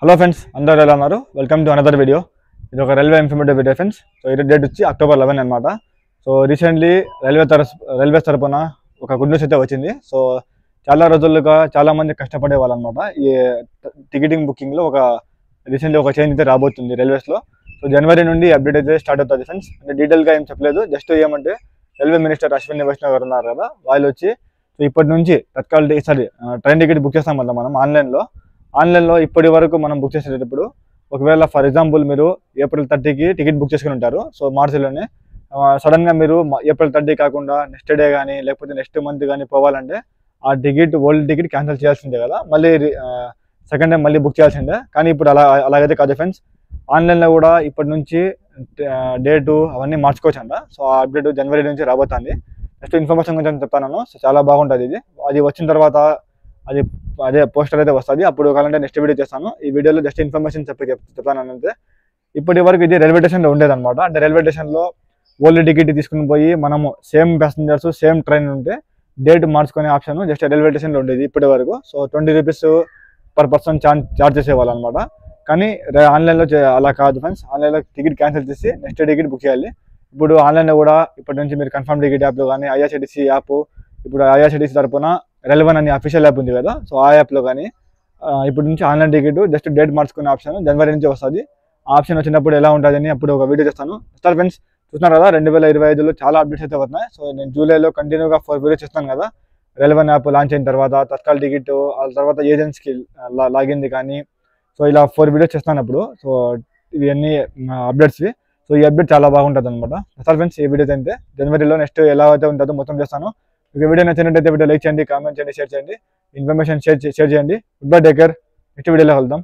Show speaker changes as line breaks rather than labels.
Hello friends, అందరూ ఎలా ఉన్నారు? Welcome to another video. ఇది ఒక railway informative video friends. So ఈ డేట్ వచ్చి October 11 అనమాట. సో రీసెంట్లీ రైల్వే తరపున ఒక గుడ్ న్యూస్ అయితే వచ్చింది. సో చాలా రోజులుగా చాలా మంది కష్టపడే వాళ్ళు అనమాట. ఈ టికెటింగ్ బుకింగ్లో రీసెంట్లీ ఒక చేంజ్ అయితే రాబోతుంది రైల్వేస్లో. సో జనవరి నుండి అప్డేట్ అయితే స్టార్ట్ అవుతుంది ఫ్రెండ్స్. అంటే డీటెయిల్గా ఏం చెప్పలేదు, జస్ట్ ఏమంటే రైల్వే మినిస్టర్ అశ్విని వైష్ణవ్ గారు ఉన్నారు కదా, వాళ్ళు వచ్చి సో ఇప్పటి నుంచి ట్రైన్ టికెట్ బుక్ చేస్తాం కదా మనం ఆన్లైన్లో ఇప్పటి వరకు మనం బుక్ చేసేటప్పుడు ఒకవేళ ఫర్ ఎగ్జాంపుల్ మీరు April 30కి టికెట్ బుక్ చేసుకుని ఉంటారు. సో మార్చిలోనే సడన్గా మీరు April 30 కాకుండా నెక్స్ట్ డే కానీ లేకపోతే నెక్స్ట్ మంత్ కానీ పోవాలంటే ఆ ఓల్డ్ టికెట్ క్యాన్సిల్ చేయాల్సిందే కదా, మళ్ళీ సెకండ్ టైం మళ్ళీ బుక్ చేయాల్సిందే. కానీ ఇప్పుడు అలాగైతే కాదు ఫ్రెండ్స్. ఆన్లైన్లో కూడా ఇప్పటి నుంచి డేటు అవన్నీ మార్చుకోవచ్చు అంట. సో ఆ అప్డేట్ జనవరి నుంచి రాబోతుంది. నెక్స్ట్ ఇన్ఫర్మేషన్ కొంచెం చెప్తాను. సో చాలా బాగుంటుంది ఇది. అది వచ్చిన తర్వాత అదే పోస్టర్ అయితే వస్తుంది. అప్పుడు కావాలంటే నెక్స్ట్ వీడియో చేస్తాను. ఈ వీడియోలో జస్ట్ ఇన్ఫర్మేషన్ చెప్తాను అంటే ఇప్పటి వరకు ఇది రైల్వే స్టేషన్లో ఉండేదన్నమాట. అంటే రైల్వే స్టేషన్లో ఓల్డ్ టికెట్ తీసుకుని పోయి మనము సేమ్ ప్యాసింజర్స్ సేమ్ ట్రైన్ ఉంటే డేట్ మార్చుకునే ఆప్షన్ జస్ట్ రైల్వే స్టేషన్లో ఉండేది ఇప్పటి వరకు. So 20 rupees per person charge చేసేవాళ్ళు అనమాట. కానీ ఆన్లైన్లో అలా కాదు ఫ్రెండ్స్. ఆన్లైన్లో టికెట్ క్యాన్సిల్ చేసి నెక్స్ట్ టికెట్ బుక్ చేయాలి. ఇప్పుడు ఆన్లైన్లో కూడా ఇప్పటి నుంచి మీరు కన్ఫర్మ్ టికెట్ యాప్లో కానీ ఐఆర్సిటిసి యాప్, ఇప్పుడు ఐఆర్సిటిసి తరపున రెలెవెన్ అనే అఫీషియల్ యాప్ ఉంది కదా, సో ఆ యాప్లో కానీ ఇప్పటి నుంచి ఆన్లైన్ టికెట్ జస్ట్ డేట్ మార్చుకునే ఆప్షన్ జనవరి నుంచి వస్తుంది. ఆ ఆప్షన్ వచ్చినప్పుడు ఎలా ఉంటుందని అప్పుడు ఒక వీడియో చేస్తాను. సార్ ఫ్రెండ్స్, చూస్తున్నారు కదా 2025లో చాలా అప్డేట్స్ అయితే వస్తున్నాయి. సో నేను జూలైలో కంటిన్యూగా 4 వీడియోస్ చేస్తాను కదా. రెలెవెన్ యాప్ లాంచ్ అయిన తర్వాత తత్కాల్ టికెట్, ఆ తర్వాత ఏజెన్సీకి లాగింది కానీ, సో ఇలా 4 వీడియోస్ చేస్తాను అప్పుడు. సో ఇవన్నీ అప్డేట్స్వి. సో ఈ అప్డేట్ చాలా బాగుంటుంది అనమాట. సార్ ఫ్రెండ్స్, ఈ వీడియో అయితే జనవరిలో నెక్స్ట్ ఎలా అయితే ఉంటుందో మొత్తం చేస్తాను. మీకు వీడియో నచ్చినట్టయితే వీడియో లైక్ చేయండి, కామెంట్ చేయండి, షేర్ చేయండి, ఇన్ఫర్మేషన్ షేర్ చేయండి. Good bye, take care. Next వీడియోలో కలుద్దాం.